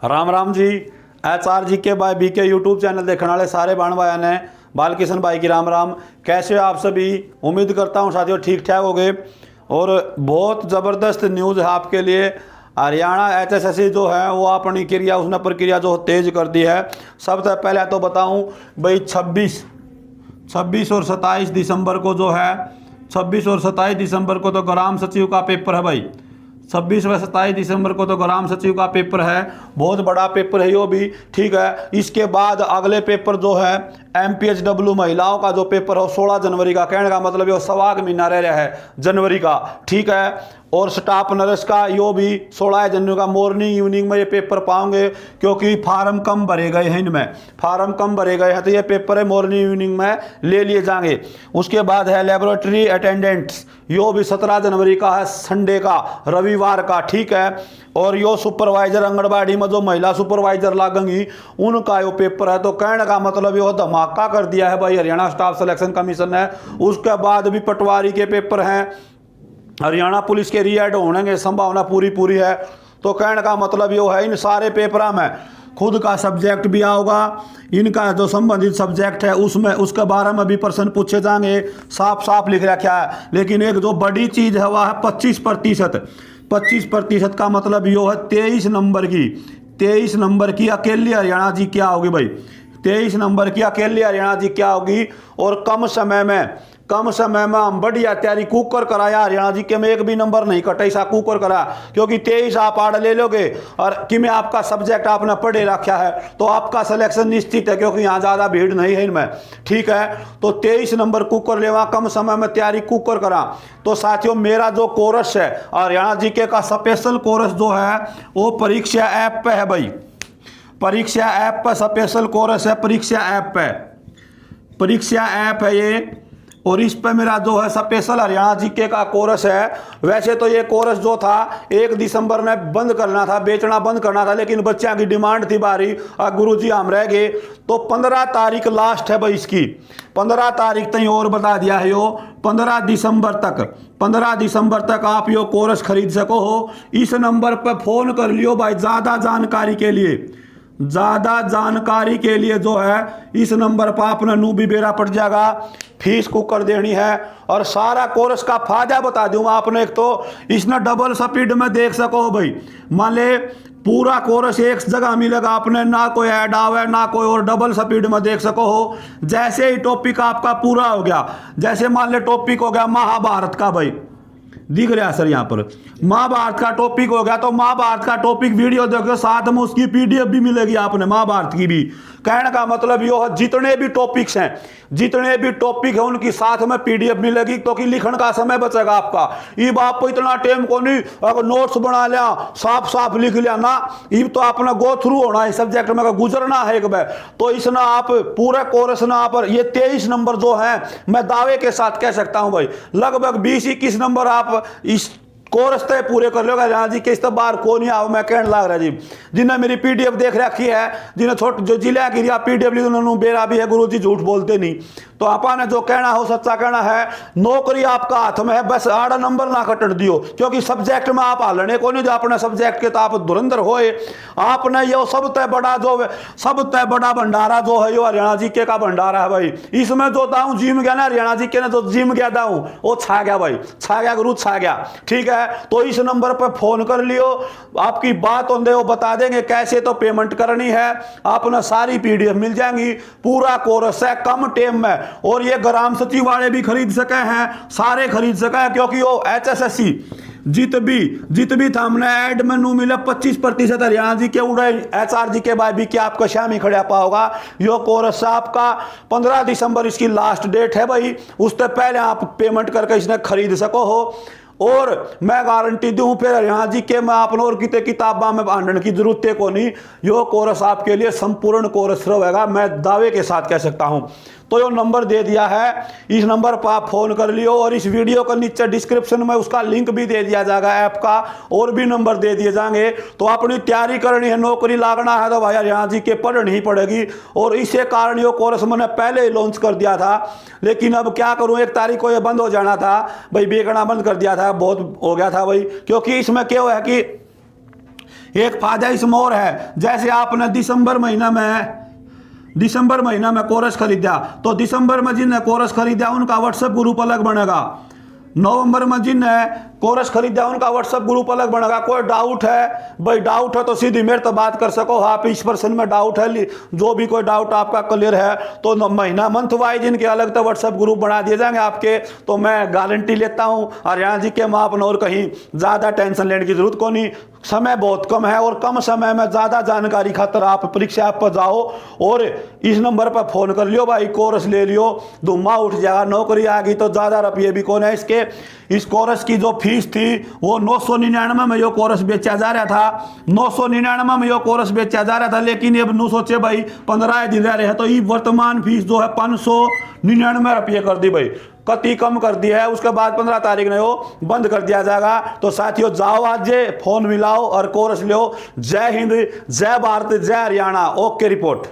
Ram Ram ji. HRG के bye BK YouTube channel देखने वाले सारे बाण भाई ने बालकिशन भाई की राम राम। कैसे हो आप सभी? उम्मीद करता हूँ साथियों ठीक ठाक हो गए। और बहुत ज़बरदस्त न्यूज़ है आपके लिए। हरियाणा HSSC जो है वो अपनी क्रिया उसने प्रक्रिया जो तेज कर दी है। सबसे पहले तो बताऊँ भाई 26 और 27 दिसंबर को जो है 26 और 27 दिसंबर को तो ग्राम सचिव का पेपर है भाई। 26 व 27 दिसंबर को तो ग्राम सचिव का पेपर है। बहुत बड़ा पेपर है यो भी, ठीक है। इसके बाद अगले पेपर जो है MPHW महिलाओं का जो पेपर है 16 जनवरी का। कहने का मतलब ये सवा महीना रह रहा है जनवरी का, ठीक है। और स्टाफ नर्स का यो भी 16 जनवरी का मॉर्निंग इवनिंग में ये पेपर पाओगे, क्योंकि फार्म कम भरे गए हैं। इनमें फार्म कम भरे गए हैं तो ये पेपर है मॉर्निंग इवनिंग में ले लिए जाएंगे। उसके बाद है लेबोरेटरी अटेंडेंट्स, यो भी 17 जनवरी का है, संडे का, रविवार का, ठीक है। और यो सुपरवाइजर आंगनबाड़ी में जो महिला सुपरवाइजर लागेंगी उनका यो पेपर है। तो कहने का मतलब यो धमाका कर दिया है भाई हरियाणा स्टाफ सिलेक्शन कमीशन ने। उसके बाद भी पटवारी के पेपर हैं, हरियाणा पुलिस के रीएड होने की संभावना पूरी है। तो कहने का मतलब यो है इन सारे पेपरों में खुद का सब्जेक्ट भी आओगा, इनका जो संबंधित सब्जेक्ट है उसमें उसके बारे में भी प्रश्न पूछे जाएंगे। साफ साफ लिख रखा है। लेकिन एक जो बड़ी चीज़ है वह है 25% का मतलब यो है 23 नंबर की अकेली हरियाणा जी क्या होगी भाई। 23 नंबर की अकेली हरियाणा जी क्या होगी। और कम समय में हम बढ़िया तैयारी कुकर कराया हरियाणा जी के में एक भी नंबर नहीं कटे ऐसा कुकर करा, क्योंकि 23 आप आड़ ले लोगे और कि में आपका सब्जेक्ट आपने पढ़े रखा है तो आपका सिलेक्शन निश्चित है, क्योंकि यहाँ ज़्यादा भीड़ नहीं है इनमें, ठीक है। तो 23 नंबर कुकर लेवा, कम समय में तैयारी कुकर करा। तो साथियों मेरा जो कोर्स है हरियाणा जी के का स्पेशल कोर्स जो है वो परीक्षा ऐप पे है भाई। परीक्षा ऐप पर स्पेशल कोर्स है, परीक्षा ऐप है ये। और इस पे मेरा जो है स्पेशल हरियाणा जीके का कोर्स है। वैसे तो ये कोर्स जो था 1 दिसंबर में बंद करना था, बेचना बंद करना था, लेकिन बच्चों की डिमांड थी बारी और गुरुजी हम रह गए। तो 15 तारीख लास्ट है भाई इसकी, 15 तारीख तक और बता दिया है यो। 15 दिसंबर तक आप यो कोर्स खरीद सको हो। इस नंबर पर फ़ोन कर लियो भाई ज़्यादा जानकारी के लिए जो है इस नंबर पर आपने नू भी बेरा पड़ जाएगा। फीस कुकर देनी है और सारा कोर्स का फायदा बता दूंगा आपने। एक तो इसने डबल स्पीड में देख सको भाई। मान ले पूरा कोर्स एक जगह मिलेगा आपने, ना कोई ऐड आवे ना कोई, और डबल स्पीड में देख सको हो। जैसे ही टॉपिक आपका पूरा हो गया, जैसे मान ले टॉपिक हो गया महाभारत का भाई, दिख रहा है सर यहाँ पर महाभारत का टॉपिक हो गया, तो महाभारत का टॉपिक वीडियो देखो, साथ में उसकी PDF भी मिलेगी आपने महाभारत की भी। कहने का मतलब यो है जितने भी टॉपिक हैं उनकी साथ में PDF मिलेगी, तो कि लिखने का समय बचेगा आपका। इब आपको इतना टाइम को नहीं, अगर नोट्स बना लिया साफ लिख लिया ना, इब तो आपने गो थ्रू होना है सब्जेक्ट में, गुजरना है एक बार। तो इसना आप पूरे कोर्स ना आप ये 23 नंबर जो है मैं दावे के साथ कह सकता हूं भाई, लगभग 20-21 नंबर आप इस कोर्स तय पूरे कर लोगे हरियाणा जी के। इस तो बाहर को नहीं आओ, मैं कहने लग रहा जी। जिन्हें मेरी PDF देख रखी है, जिन्हें छोटे जो जिले की PDF ली उन्होंने बेरा भी है, गुरु जी झूठ बोलते नहीं। तो आपा ने जो कहना हो सच्चा कहना है। नौकरी आपका हाथ में है, बस आड़ा नंबर ना कट दियो, क्योंकि सब्जेक्ट में आप हालने को नहीं, जो अपने सब्जेक्ट के तो आप धुरंधर होए। आपने यो सबसे बड़ा भंडारा जो है यो हरियाणा जी के का भंडारा है भाई। इसमें जो दाऊं जिम गया ना हरियाणा जी के ने, जो जिम गया दाऊं वो छा गया भाई, छा गया गुरु, छा गया, ठीक है। तो इस नंबर पर फोन कर लियो, आपकी बात होंगे वो बता देंगे कैसे तो पेमेंट करनी है। आपने सारी PDF मिल जाएंगी, पूरा कोर्स है कम टाइम में। और ये ग्राम सचिव वाले भी खरीद सके हैं, सारे खरीद सके हैं, क्योंकि वो HSSC जित भी था हमने ऐड में नू मिले 25% हरियाणा जी के उड़े HRG के बाद भी क्या आपका शामी खड़ा पाओगा। यो कोर्स आपका 15 दिसंबर इसकी लास्ट डेट है भाई। उससे पहले आप पेमेंट करके इसने खरीद सको हो। और मैं गारंटी दूं फिर हरियाणा जी के में आपने और कितने किताबा में बांधने की जरूरत को नहीं। यो कोर्स आपके लिए संपूर्ण कोर्स रहेगा, मैं दावे के साथ कह सकता हूं। तो यो नंबर दे दिया है, इस नंबर पर आप फोन कर लियो। और इस वीडियो के नीचे डिस्क्रिप्शन में उसका लिंक भी दे दिया जाएगा ऐप का, और भी नंबर दे दिए जाएंगे। तो अपनी तैयारी करनी है, नौकरी लागना है तो भाई हरियाणा जी के पढ़नी ही पड़ेगी। और इसी कारण यो कोर्स मैंने पहले ही लॉन्च कर दिया था, लेकिन अब क्या करूं, 1 तारीख को ये बंद हो जाना था भाई, बेचना बंद कर दिया था, बहुत हो गया था भाई। क्योंकि इसमें क्या है कि एक फायदा इसमें और है, जैसे आपने दिसंबर महीना में कोरस खरीदा, तो दिसंबर में जिनने कोरस खरीदा उनका व्हाट्सएप ग्रुप अलग बनेगा। नवंबर में जिनने कोरस खरीदा उनका व्हाट्सएप ग्रुप अलग बनेगा। कोई डाउट है भाई, डाउट है तो सीधी मेरे तो बात कर सको, आप इस पर्सन में डाउट है, जो भी कोई डाउट आपका क्लियर है तो महीना मंथ वाइज इनके अलग तो व्हाट्सएप ग्रुप बना दिए जाएंगे आपके। तो मैं गारंटी लेता हूँ हरियाणा जी के माप और कहीं ज़्यादा टेंशन लेने की जरूरत को नहीं। समय बहुत कम है और कम समय में ज़्यादा जानकारी खातर आप परीक्षा ऐप पर जाओ और इस नंबर पर फ़ोन कर लियो भाई, कोर्स ले लियो, धुम्मा उठ जाएगा, नौकरी आ गई तो ज़्यादा रुपये भी कौन है इसके। इस कोर्स की जो फीस थी वो 999 में यो कोर्स बेचा जा रहा था, 999 में यो कोर्स बेचा जा रहा था। लेकिन अब नू सोचे भाई 15 दिन रह रहे हैं तो ये वर्तमान फीस जो है 599 रुपये कर दी भाई, कति कम कर दी है। उसके बाद 15 तारीख ने वो बंद कर दिया जाएगा। तो साथियों जाओ आज फोन मिलाओ और कोर्स लो। जय हिंद, जय भारत, जय हरियाणा। Okay report.